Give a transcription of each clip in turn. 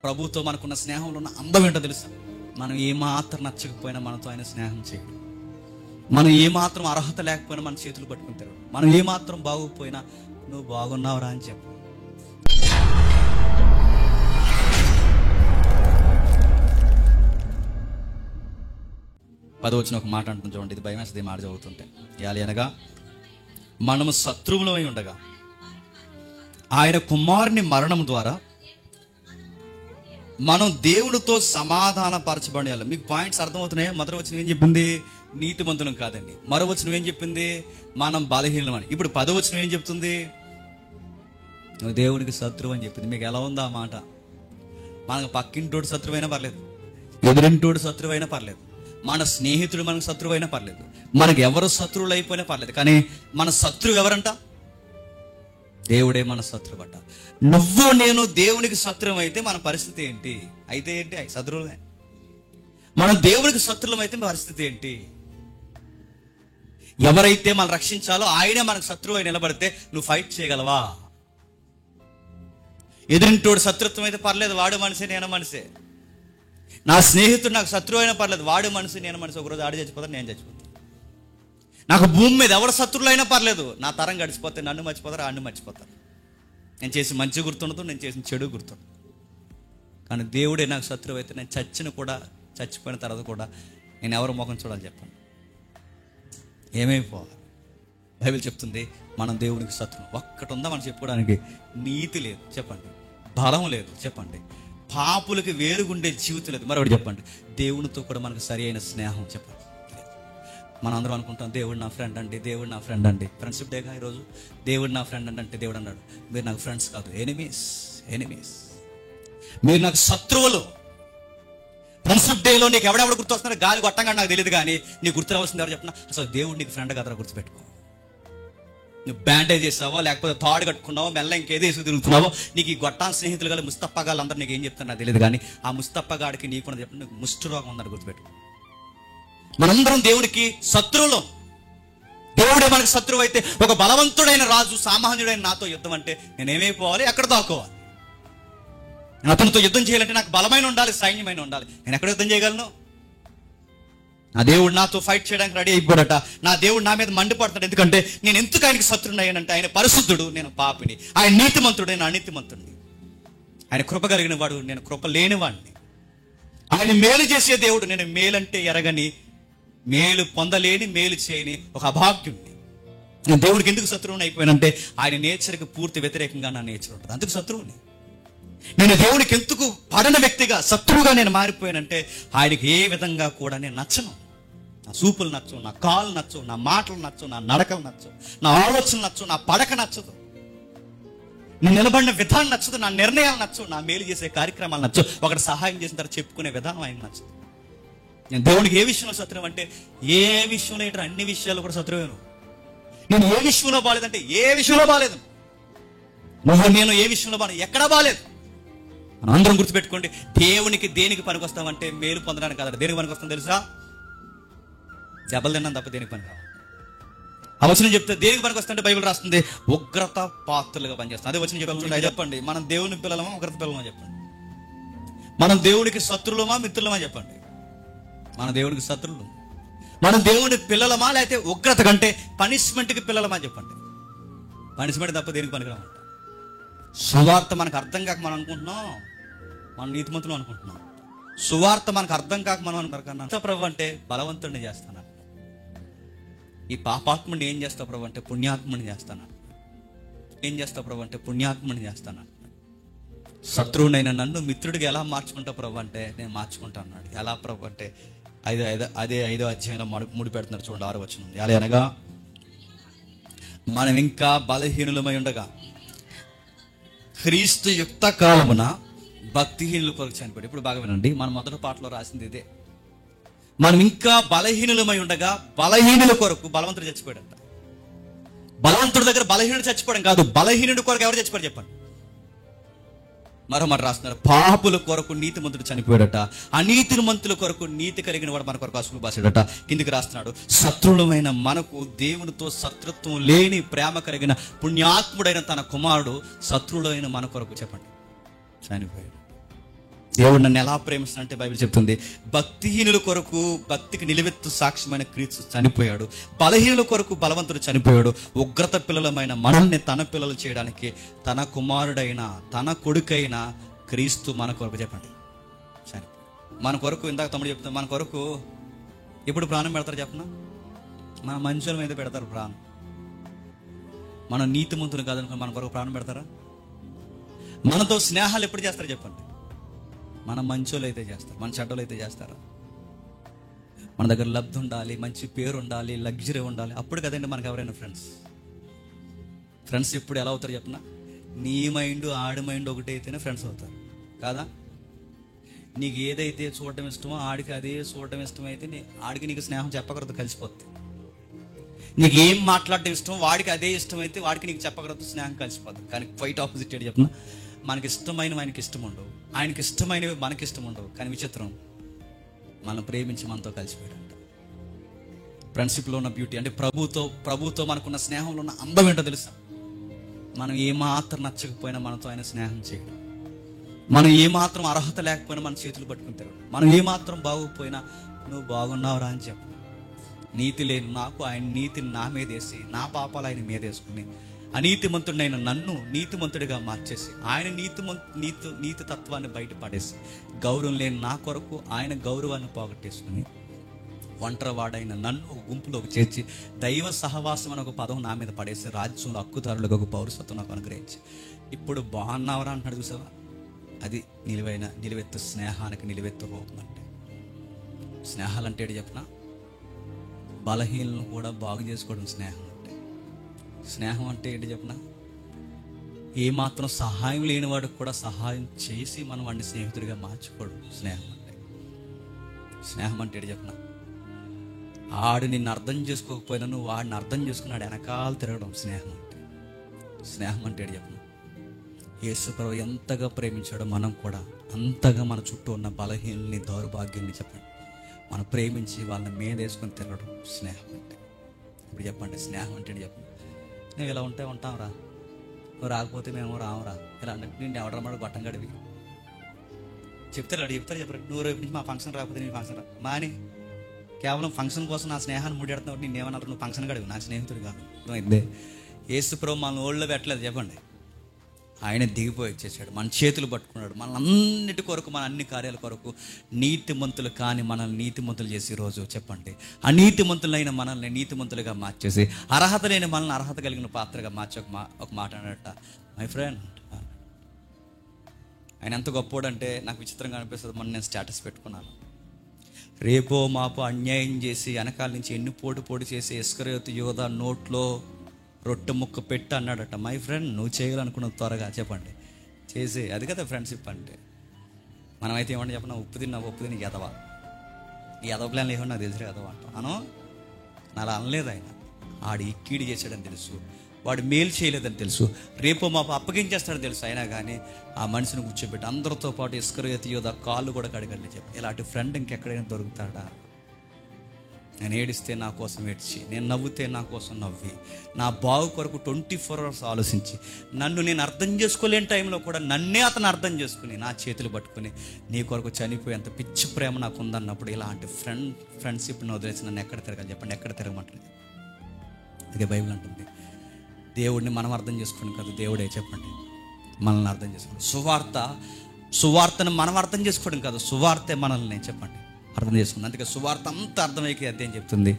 ప్రభుతో మనకున్న స్నేహంలో ఉన్న అందం ఏంటో తెలుసా? మనం ఏమాత్రం నచ్చకపోయినా మనతో ఆయన స్నేహం చేయడు. మనం ఏమాత్రం అర్హత లేకపోయినా మన చేతులు పట్టుకుంటారు. మనం ఏమాత్రం బాగోకపోయినా నువ్వు బాగున్నావురా అని చెప్పు. పదవచనం ఒక మాట అంటుంది చూడండి, ఇది భయం వేస్తుంది మాట చదువుతుంటే. అనగా మనము శత్రువులమై ఉండగా ఆయన కుమారుని మరణం ద్వారా మనం దేవునితో సమాధాన పరచబడాలి. మీకు పాయింట్స్ అర్థమవుతున్నాయా? మొదటి వచనం ఏం చెప్పింది? నీతిమంతులం కాదండి. మరో వచనం ఏం చెప్పింది? మనం బలహీనం అని. ఇప్పుడు 10వ వచనం ఏం చెప్తుంది? నువ్వు దేవునికి శత్రువు అని చెప్పింది. మీకు ఎలా ఉందా ఆ మాట? మనకు పక్కింటోడు శత్రువు అయినా పర్లేదు, ఎదురింటోడు శత్రువు అయినా పర్లేదు, మన స్నేహితుడు మనకు శత్రువు అయినా పర్లేదు, మనకు ఎవరు శత్రువులు అయిపోయినా పర్లేదు, కానీ మన శత్రువు ఎవరంట? దేవుడే మన శత్రువు అంట. నువ్వు నేను దేవునికి శత్రువు అయితే మన పరిస్థితి ఏంటి? అయితే ఏంటి? శత్రువులే. మనం దేవునికి శత్రువులం అయితే పరిస్థితి ఏంటి? ఎవరైతే మనం రక్షించాలో ఆయనే మనకు శత్రువు అయి నిలబడితే నువ్వు ఫైట్ చేయగలవా? ఎదురింటోడు శత్రుత్వం అయితే పర్లేదు, వాడు మనిషి నేను మనిషే. నా స్నేహితుడు నాకు శత్రువు అయినా పర్లేదు, వాడు మనిషి నేను మనిషి. ఒకరోజు ఆడు చచ్చిపోతాను, నేను చచ్చిపోతాను. నాకు భూమి మీద ఎవరు శత్రువులు అయినా పర్లేదు, నా తరం గడిచిపోతే నన్ను మర్చిపోతారు, ఆడిని మర్చిపోతారు. నేను చేసి మంచి గుర్తుండదు, నేను చేసిన చెడు గుర్తుండదు. కానీ దేవుడే నాకు శత్రువు అయితే నేను చచ్చిపోయిన తర్వాత కూడా నేను ఎవరు ముఖం చూడాలి చెప్పండి? ఏమైపోవాలి? బైబిల్ చెప్తుంది మనం దేవునికి శత్రువు. ఒక్కటి ఉందా మనం చెప్పుకోవడానికి? నీతి లేదు చెప్పండి, బలం లేదు చెప్పండి, పాపులకి వేరుగుండే జీవితం లేదు. మరొకటి చెప్పండి, దేవునితో కూడా మనకు సరి అయిన స్నేహం చెప్పండి. మనం అందరం అనుకుంటాం దేవుడు నా ఫ్రెండ్ అండి, దేవుడు నా ఫ్రెండ్ అండి. ఫ్రెండ్షిప్ డేగా ఈరోజు దేవుడు నా ఫ్రెండ్ అంటే దేవుడు అన్నాడు, మీరు నాకు ఫ్రెండ్స్ కాదు, ఎనిమీస్. మీరు నాకు శత్రువులు. ఫ్రెండ్షిప్ డేలో నీకు ఎవడెవడు గుర్తొస్తున్నారో గాలి కొట్టంగా నాకు తెలియదు, కానీ నీకు గుర్తు రావాల్సింది ఎవరు చెప్పినా, అసలు దేవుడు నీకు ఫ్రెండ్ కదరా గుర్తుపెట్టుకో. నువ్వు బ్యాండేజ్ చేసావో లేకపోతే తాడు కట్టుకున్నావో మెల్ల ఇంకేదో వేసి తిరుగుతున్నావో, నీకు ఈ గొట్టాన్ స్నేహితులు కానీ ముస్తఫా గాళ్ళు అందరూ నీకు ఏం చెప్తారు నాకు తెలియదు, కానీ ఆ ముస్తఫా గాడికి నీకు చెప్పిన నీకు ముష్టి రోగం ఉందని గుర్తుపెట్టుకో. మనందరం దేవుడికి శత్రువులు. దేవుడే మనకు శత్రువు అయితే ఒక బలవంతుడైన రాజు సామాన్యుడైన నాతో యుద్ధం అంటే నేనేమైపోవాలి? ఎక్కడ దాక్కోవాలి? నేను అతనితో యుద్ధం చేయాలంటే నాకు బలమైన ఉండాలి, సైన్యమైన ఉండాలి. నేను ఎక్కడ యుద్ధం చేయగలను? నా దేవుడు నాతో ఫైట్ చేయడానికి రెడీ అయిపోడట. నా దేవుడు నా మీద మండిపడతాడు. ఎందుకంటే నేను ఎందుకు ఆయనకి శత్రువుని అయ్యానంటే ఆయన పరిశుద్ధుడు, నేను పాపిని. ఆయన నీతిమంతుడు, నేను అనీతిమంతుడిని. ఆయన కృప కలిగిన వాడు, నేను కృప లేనివాడిని. ఆయన మేలు చేసే దేవుడు, నేను మేలంటే ఎరగని, మేలు పొందలేని, మేలు చేయని ఒక అభాగ్యుడిని. నేను దేవుడికి ఎందుకు శత్రువుని అయిపోయానంటే ఆయన నేచర్కి పూర్తి వ్యతిరేకంగా నా నేచర్ ఉంటుంది, అందుకు శత్రువుని. నేను దేవుడికి ఎందుకు పడని వ్యక్తిగా శత్రువుగా నేను మారిపోయానంటే ఆయనకి ఏ విధంగా కూడా నేను నచ్చను. నా చూపులు నచ్చు, నా కాళ్ళు నచ్చు, నా మాటలు నచ్చు, నా నడకలు నచ్చు, నా ఆలోచనలు నచ్చు, నా పడక నచ్చదు, నేను నిలబడిన విధానం నచ్చదు, నా నిర్ణయాలు నచ్చు, నా మేలు చేసే కార్యక్రమాలు నచ్చు, ఒకటి సహాయం చేసిన తర్వాత చెప్పుకునే విధానం ఆయన నచ్చదు. నేను దేవుడికి ఏ విషయంలో శత్రువు అంటే ఏ విషయంలో ఏంటో అన్ని విషయాలు కూడా శత్రువేను. నేను ఏ విషయంలో బాగాలేదంటే ఏ విషయంలో బాగాలేదు. నువ్వు నేను ఏ విషయంలో బాగాలేదు, ఎక్కడా బాగాలేదు. మనం అందరం గుర్తుపెట్టుకోండి, దేవునికి దేనికి పనికొస్తామంటే మేలు పొందడానికి కాదు. దేనికి పనికొస్తాం తెలుసా? దెబ్బలు తిన్నాను తప్ప దేనికి పని కావాలి. ఆ వచనం చెప్తే దేనికి పనికొస్తుంటే బైబిల్ రాస్తుంది ఉగ్రత పాత్రలుగా పనిచేస్తాం. అదే వచనం చెప్పండి, మనం దేవుని పిల్లలమా ఉగ్రత పిల్లలమా చెప్పండి? మనం దేవునికి శత్రువులమా మిత్రులమా చెప్పండి? మన దేవునికి శత్రువులు. మనం దేవుని పిల్లలమా లేకపోతే ఉగ్రత కంటే పనిష్మెంట్కి పిల్లలమా చెప్పండి? పనిష్మెంట్ తప్ప దేనికి పనికిరామంట. సువార్త మనకు అర్థం కాక మనం అనుకుంటున్నాం మనం నీతిమంతులు అనుకుంటున్నాం. సువార్త మనకు అర్థం కాక మనం అనుకున్నా ప్రభు అంటే బలవంతుడిని చేస్తాను, ఈ పాపాత్ముడిని ఏం చేస్తావు ప్రభు అంటే పుణ్యాత్ముడిని చేస్తాను, ఏం చేస్తావు ప్రభు అంటే పుణ్యాత్ముడిని చేస్తాను. శత్రువునైనా నన్ను మిత్రుడిగా ఎలా మార్చుకుంటావు ప్రభు అంటే నేను మార్చుకుంటా అన్నాడు. ఎలా ప్రభు అంటే అదే 5వ అధ్యాయంలో ముడి పెడుతున్నారు చూడండి, 6వ వచనం. ఎలా అనగా మనం ఇంకా బలహీనులమై ఉండగా క్రీస్తు యుక్త కాలమున భక్తిహీనుల కొరకు చనిపోయాడు. ఇప్పుడు బాగా వినండి, మన మొదటి పాటలో రాసింది ఇదే. మనం ఇంకా బలహీనులమై ఉండగా బలహీనుల కొరకు బలవంతుడు చచ్చిపోయాడంట. బలవంతుడి దగ్గర బలహీనుడు చచ్చిపోవడం కాదు, బలహీనుడి కొరకు ఎవరు చచ్చిపోయాడు చెప్పండి? మరో మాట రాస్తున్నారు, పాపుల కొరకు నీతిమంతుడు చనిపోయాడట, అనీతిమంతుల కొరకు నీతి కలిగిన వాడు మన కొరకు అసులు బాసాడట. కిందికి రాస్తున్నాడు, శత్రువులమైన మనకు దేవునితో శత్రుత్వం లేని ప్రేమ కలిగిన పుణ్యాత్ముడైన తన కుమారుడు శత్రువులైన మన కొరకు చెప్పండి చనిపోయాడు. దేవుడు నన్ను ఎలా ప్రేమిస్తానంటే బైబిల్ చెప్తుంది, భక్తిహీనుల కొరకు భక్తికి నిలువెత్తు సాక్ష్యమైన క్రీస్తు చనిపోయాడు, బలహీనుల కొరకు బలవంతుడు చనిపోయాడు, ఉగ్రత పిల్లలమైన మనల్ని తన పిల్లలు చేయడానికి తన కుమారుడైన తన కొడుకైన క్రీస్తు మన కొరకు, చెప్పండి, మన కొరకు. ఇందాక తమ్ముడు చెప్తాను, మన కొరకు ఎప్పుడు ప్రాణం పెడతారు చెప్పనా? మన మనుషుల మీద పెడతారు ప్రాణం. మనం నీతిమంతులు కాదనుకుని మన కొరకు ప్రాణం పెడతారా? మనతో స్నేహాలు ఎప్పుడు చేస్తారు చెప్పండి? మన మంచోళ్ళు అయితే చేస్తారు, మన చెడ్డలు అయితే చేస్తారా? మన దగ్గర లబ్ధి ఉండాలి, మంచి పేరు ఉండాలి, లగ్జరీ ఉండాలి, అప్పుడు కదండి మనకు ఎవరైనా ఫ్రెండ్స్ ఎప్పుడు ఎలా అవుతారు చెప్పనా? నీ మైండ్ ఆడి మైండ్ ఒకటి అయితేనే ఫ్రెండ్స్ అవుతారు కాదా? నీకు ఏదైతే చూడటం ఇష్టమో ఆడికి అదే చూడటం ఇష్టమైతే ఆడికి నీకు స్నేహం చెప్పకూడదు, కలిసిపోతుంది. నీకు ఏం మాట్లాడటం ఇష్టం వాడికి అదే ఇష్టమైతే వాడికి నీకు చెప్పకూడదు, స్నేహం కలిసిపోతుంది. కానీ క్వైట్ ఆపోజిట్ ఏంటి చెప్పిన, మనకి ఇష్టమైనవి ఆయనకి ఇష్టం ఉండవు, ఆయనకి ఇష్టమైనవి మనకి ఇష్టం ఉండవు. కానీ విచిత్రం, మనం ప్రేమించి మనతో కలిసిపోయాడంట. ఫ్రెండ్షిప్లో ఉన్న బ్యూటీ అంటే ప్రభుతో మనకున్న స్నేహంలో ఉన్న అందం ఏంటో తెలుసా? మనం ఏమాత్రం నచ్చకపోయినా మనతో ఆయన స్నేహం చేయడం, మనం ఏమాత్రం అర్హత లేకపోయినా మన చేతులు పట్టుకుని తిరగడం, మనం ఏమాత్రం బాగోకపోయినా నువ్వు బాగున్నావురా అని చెప్పు. నీతి లేని నాకు ఆయన నీతిని నా మీదేసి, నా పాపాలు ఆయన మీదేసుకుని, అనీతిమంతుడైన నన్ను నీతిమంతుడిగా మార్చేసి, ఆయన నీతి తత్వాన్ని బయటపడేసి, గౌరవం లేని నా కొరకు ఆయన గౌరవాన్ని పోగొట్టేసుకుని, ఒంటరివాడైన నన్ను ఒక గుంపులోకి చేర్చి, దైవ సహవాసం అని ఒక పదం నా మీద పడేసి, రాజ్యంలో హక్కుదారులకు ఒక పౌరసత్వం నాకు అనుగ్రహించి, ఇప్పుడు బాగున్నావరా అంటున్నాడు. చూసావా? అది నిలువెత్తు స్నేహానికి నిలువెత్తు రూపం. అంటే స్నేహాలంటే ఏంటి చెప్పనా? బలహీనలను కూడా బాగు చేసుకోవడం స్నేహం అంటే. స్నేహం అంటే ఏంటి చెప్పనా? ఏమాత్రం సహాయం లేని వాడికి కూడా సహాయం చేసి మనం వాడిని స్నేహితుడిగా మార్చుకోవడం స్నేహం అంటే. స్నేహం అంటే ఏంటి చెప్పనా? ఆడు నిన్ను అర్థం చేసుకోకపోయినా నువ్వు వాడిని అర్థం చేసుకున్నాడు వెనకాల తిరగడం స్నేహం అంటే. స్నేహం అంటే ఏంటి చెప్పనా? యేసు ప్రభువు ఎంతగా ప్రేమించాడో మనం కూడా అంతగా మన చుట్టూ ఉన్న బలహీనల్ని, దౌర్భాగ్యాన్ని చెప్పండి మనం ప్రేమించి వాళ్ళని మీదేసుకొని తిరగడం స్నేహం అంటే. ఇప్పుడు చెప్పండి, స్నేహం అంటే చెప్పండి. నువ్వు ఇలా ఉంటే ఉంటాంరా, నువ్వు రాకపోతే మేము రావురా, ఇలా అంటే నేను ఎవడరమాట గొట్టం గడివి చెప్తారు చెప్పారు. నువ్వు రేపు నుంచి మా ఫంక్షన్ రాకపోతే నేను ఫంక్షన్ రా మాని, కేవలం ఫంక్షన్ కోసం నా స్నేహాన్ని ముడిపెడుతున్నావు. నేను ఏమన్నారు? నువ్వు ఫంక్షన్ గడివి, నా స్నేహితుడు కాదు. అర్థమైందే? యేసు ప్రభు మన ఓళ్ళో పెట్టలేదు చెప్పండి, ఆయన దిగిపోయి వచ్చేసాడు, మన చేతులు పట్టుకున్నాడు, మన అన్నిటి కొరకు, మన అన్ని కార్యాల కొరకు. నీతిమంతులు కానీ మనల్ని నీతిమంతులు చేసి ఈరోజు చెప్పండి, అనీతిమంతులైన మనల్ని నీతిమంతులుగా మార్చేసి, అర్హత లేని మనల్ని అర్హత కలిగిన పాత్రగా మార్చి ఒక మాట అన్నట్ట, మై ఫ్రెండ్ ఆయన ఎంత గొప్పోడంటే నాకు విచిత్రంగా అనిపిస్తుంది. మొన్న నేను స్టేటస్ పెట్టుకున్నాను, రేపో మాపో అన్యాయం చేసి వెనకాల నుంచి ఎన్ని పోటు చేసి ఇస్కరియోతు యోధా నోట్లో రొట్టె ముక్క పెట్టి అన్నాడట. మై ఫ్రెండ్, నువ్వు చేయాలనుకున్నావు త్వరగా చెప్పండి చేసి, అది కదా ఫ్రెండ్షిప్ అంటే. మనమైతే ఏమన్నా చెప్పినా ఉప్పు తిని ఎదవా, ఈ ఎదవ ప్లాన్లు ఏమన్నా నాకు తెలిసి ఎదవా అంట అను. అలా అనలేదు ఆయన. ఆడు ఇక్కీడి చేశాడని తెలుసు, వాడు మేలు చేయలేదని తెలుసు, రేపు మా అప్పగించేస్తాడని తెలుసు. అయినా కానీ ఆ మనిషిని కూర్చోబెట్టి అందరితో పాటు ఇస్కరియోతు యోధా కాళ్ళు కూడా కడగండి చెప్పి. ఇలాంటి ఫ్రెండ్ ఇంకెక్కడైనా దొరుకుతాడా? నేను ఏడిస్తే నా కోసం ఏడ్చి, నేను నవ్వుతే నా కోసం నవ్వి, నా బావు కొరకు 24 hours ఆలోచించి, నన్ను నేను అర్థం చేసుకోలేని టైంలో కూడా నన్నే అతను అర్థం చేసుకుని, నా చేతులు పట్టుకుని నీ కొరకు చనిపోయేంత పిచ్చి ప్రేమ నాకు ఉందన్నప్పుడు, ఇలాంటి ఫ్రెండ్షిప్ని వదిలేసి నన్ను ఎక్కడ తిరగాలి చెప్పండి? ఎక్కడ తిరగమంటలేదు. అదే బైబిల్ అంటుంది, దేవుడిని మనం అర్థం చేసుకోండి కదా, దేవుడే చెప్పండి మనల్ని అర్థం చేసుకోండి. సువార్తను మనం అర్థం చేసుకోవడం కాదు, సువార్తే మనల్ని చెప్పండి అర్థం చేసుకుంది. అందుకే సువార్త అంతా అర్థమైతే అదేం చెప్తుంది,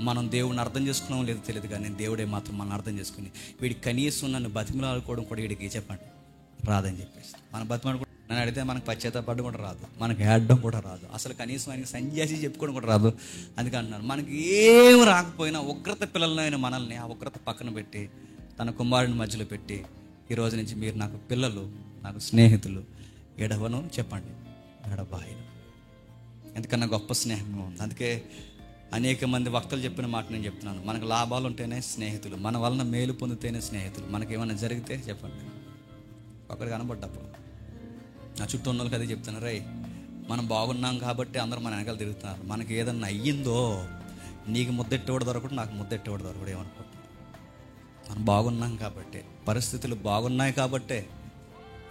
మనం దేవుడిని అర్థం చేసుకున్నాం లేదో తెలియదు కానీ దేవుడే మాత్రం మనం అర్థం చేసుకుని, వీడికి కనీసం నన్ను బతిమలాడుకోవడం కూడా వీడికి చెప్పండి రాదని చెప్పేసి, మనం బతిమాడుకోవడం నన్ను అడిగితే మనకు పశ్చాత్తాపడడం కూడా రాదు, మనకి ఏడడం కూడా రాదు, అసలు కనీసం ఆయనకి సంజాసి చెప్పుకోవడం కూడా రాదు. అందుకే అంటున్నాను, మనకి ఏం రాకపోయినా ఉగ్రత పిల్లలైన మనల్ని ఆ ఉగ్రత పక్కన పెట్టి తన కుమారుని మధ్యలో పెట్టి, ఈ రోజు నుంచి మీరు నాకు పిల్లలు, నాకు స్నేహితులు, ఎడవను చెప్పండి ఎడబాయను. ఎందుకన్నా గొప్ప స్నేహం ఉంది. అందుకే అనేక మంది వక్తలు చెప్పిన మాట నేను చెప్తున్నాను, మనకు లాభాలు ఉంటేనే స్నేహితులు, మన వలన మేలు పొందితేనే స్నేహితులు. మనకి ఏమైనా జరిగితే చెప్పండి, ఒకరికి కనబడ్డప్పుడు నా చుట్టూ ఉన్న వాళ్ళకి అదే చెప్తున్నారు, రై మనం బాగున్నాం కాబట్టి అందరూ మన వెనకాల తిరుగుతున్నారు, మనకి ఏదన్నా అయ్యిందో నీకు ముద్దెట్టేవాడు దొరకడు, నాకు ముద్దెట్టేవాడు దొరకడు, ఏమనుకుంటున్నాను. మనం బాగున్నాం కాబట్టి, పరిస్థితులు బాగున్నాయి కాబట్టే,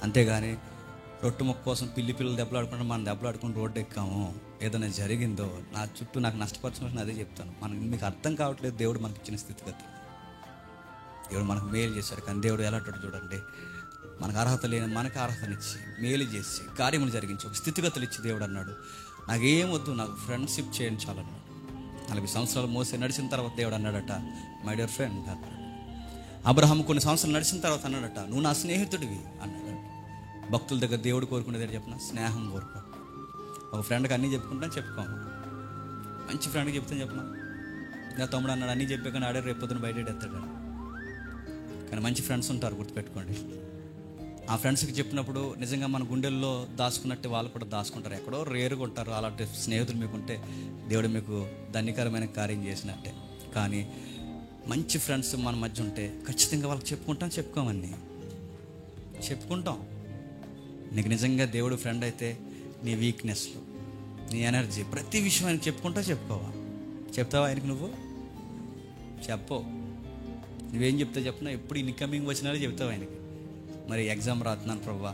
అంతేగాని రొట్టె ముక్క కోసం పిల్లలు దెబ్బలాడుకుంటే మనం దెబ్బలాడుకుని రోడ్డు ఎక్కాము, ఏదైనా జరిగిందో నా చుట్టూ నాకు నష్టపరచిన అదే చెప్తాను. మీకు అర్థం కావట్లేదు దేవుడు మనకి ఇచ్చిన స్థితిగతి. దేవుడు మనకు మేలు చేశాడు, కానీ దేవుడు ఎలా అంటాడు చూడండి, మనకు అర్హత లేని మనకు అర్హతనిచ్చి మేలు చేసి కార్యములు జరిగించి ఒక స్థితిగతులు ఇచ్చి దేవుడు అన్నాడు, నాకేం వద్దు, నాకు ఫ్రెండ్షిప్ చేయండి చాలన్నాడు. 40 సంవత్సరాలు మోసే నడిచిన తర్వాత దేవుడు అన్నాడట, మై డియర్ ఫ్రెండ్ అన్నాడు. అబ్రహాం కొన్ని సంవత్సరాలు నడిచిన తర్వాత అన్నాడట, నువ్వు నా స్నేహితుడివి అన్నాడు. భక్తుల దగ్గర దేవుడు కోరుకునేది చెప్పిన స్నేహం కోరుకో. ఒక ఫ్రెండ్కి అన్నీ చెప్పుకుంటాను చెప్పుకోము, మంచి ఫ్రెండ్కి చెప్తాను చెప్పిన నా తమ్ముడు అన్నాడు అన్నీ చెప్పే కానీ ఆడే రేపు పొద్దున బయట ఎత్తాడు. కానీ మంచి ఫ్రెండ్స్ ఉంటారు, గుర్తుపెట్టుకోండి. ఆ ఫ్రెండ్స్కి చెప్పినప్పుడు నిజంగా మన గుండెల్లో దాచుకున్నట్టు వాళ్ళు కూడా దాచుకుంటారు, ఎక్కడో రేరుగా ఉంటారు. అలాంటి స్నేహితులు మీకుంటే దేవుడు మీకు ధన్యకరమైన కార్యం చేసినట్టే. కానీ మంచి ఫ్రెండ్స్ మన మధ్య ఉంటే ఖచ్చితంగా వాళ్ళకి చెప్పుకోమని చెప్పుకుంటాం. నీకు నిజంగా దేవుడు ఫ్రెండ్ అయితే నీ వీక్నెస్లు, నీ ఎనర్జీ, ప్రతి విషయం ఆయనకి చెప్తావా ఆయనకి? నువ్వు చెప్పవు. నువ్వేం చెప్తావు చెప్పినా ఎప్పుడు ఇన్కమింగ్ వచ్చినారో చెప్తావు ఆయనకి. మరి ఎగ్జామ్ రాస్తున్నాను ప్రభువా,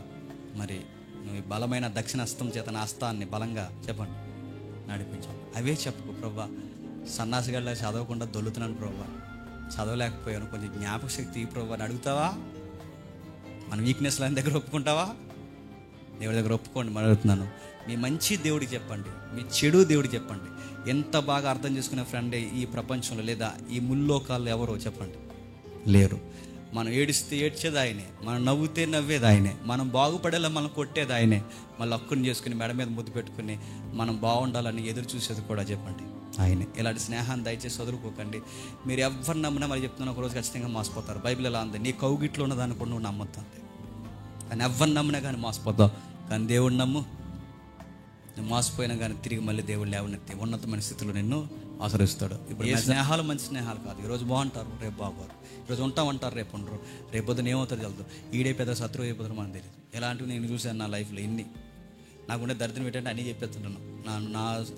మరి నువ్వు బలమైన దక్షిణ హస్తం చేత నా హస్తాన్ని బలంగా చెప్పండి నడిపించావు, అవే చెప్పుకో. ప్రభువా సన్నాసిగడ్డ చదవకుండా దొల్లుతున్నాను ప్రభువా, చదవలేకపోయాను, కొంచెం జ్ఞాపక శక్తి ఈ ప్రభువా అని అడుగుతావా? మన వీక్నెస్లు ఆయన దగ్గర ఒప్పుకుంటావా? దేవుడి దగ్గర ఒప్పుకోండి. మరి అడుగుతున్నాను, మీ మంచి దేవుడికి చెప్పండి, మీ చెడు దేవుడికి చెప్పండి. ఎంత బాగా అర్థం చేసుకునే ఫ్రెండే ఈ ప్రపంచంలో లేదా ఈ ముల్లోకాల్లో ఎవరో చెప్పండి, లేరు. మనం ఏడిస్తే ఏడ్చేది ఆయనే, మనం నవ్వుతే నవ్వేది ఆయనే, మనం బాగుపడేలా మనం కొట్టేది ఆయనే, మళ్ళీ అక్కుని చేసుకుని మెడ మీద ముద్దు పెట్టుకుని మనం బాగుండాలని ఎదురు చూసేది కూడా చెప్పండి ఆయనే. ఇలాంటి స్నేహాన్ని దయచేసి వదులుకోకండి. మీరు ఎవరు నమ్మినా మరి చెప్తున్నా ఒకరోజు ఖచ్చితంగా మోసపోతారు. బైబిల్ ఎలా ఉంది, నీ కౌగిట్లో ఉన్నదాన్ని కూడా నువ్వు నమ్మొద్దు అంతే. కానీ ఎవరు నమ్మినా కానీ మోసపోతావు. కానీ దేవుడు నమ్ము, నువ్వు మోసపోయినా కానీ తిరిగి మళ్ళీ దేవుడు లేవనెత్తి ఉన్నతమైన స్థితిలో నిన్ను ఆశ్రయిస్తాడు. ఇప్పుడు ఏ స్నేహాలు మంచి స్నేహాలు కాదు. ఈరోజు బాగుంటారు, రేపు బాగోరు. ఈరోజు ఉంటామంటారు, రేపు ఉండరు. రేపు పొద్దున ఏమవుతారు తెలుదు. ఈడే పెద్ద శత్రువు అయిపోతారు మనకు తెలియదు. ఎలాంటివి నేను చూశాను నా లైఫ్లో. ఇన్ని నాకుండే దరిద్రం ఏంటంటే అన్నీ చెప్పేస్తున్నాను.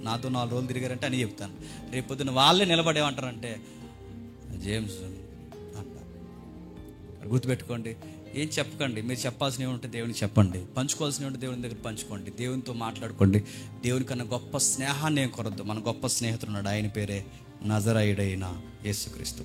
నాతో 4 రోజులు తిరిగారంటే అన్నీ చెప్తాను. రేపు పొద్దున వాళ్ళే నిలబడేమంటారంటే జేమ్స్ అంటారు. గుర్తుపెట్టుకోండి, ఏం చెప్పకండి. మీరు చెప్పాల్సినవి ఉంటే దేవునికి చెప్పండి, పంచుకోవాల్సినవి ఉంటే దేవుని దగ్గర పంచుకోండి, దేవునితో మాట్లాడుకోండి. దేవుని కన్నా గొప్ప స్నేహాన్ని ఏం కొరద్దు. మన గొప్ప స్నేహితుడు ఉన్నాడు, ఆయన పేరే నజరేయుడైన యేసుక్రీస్తు.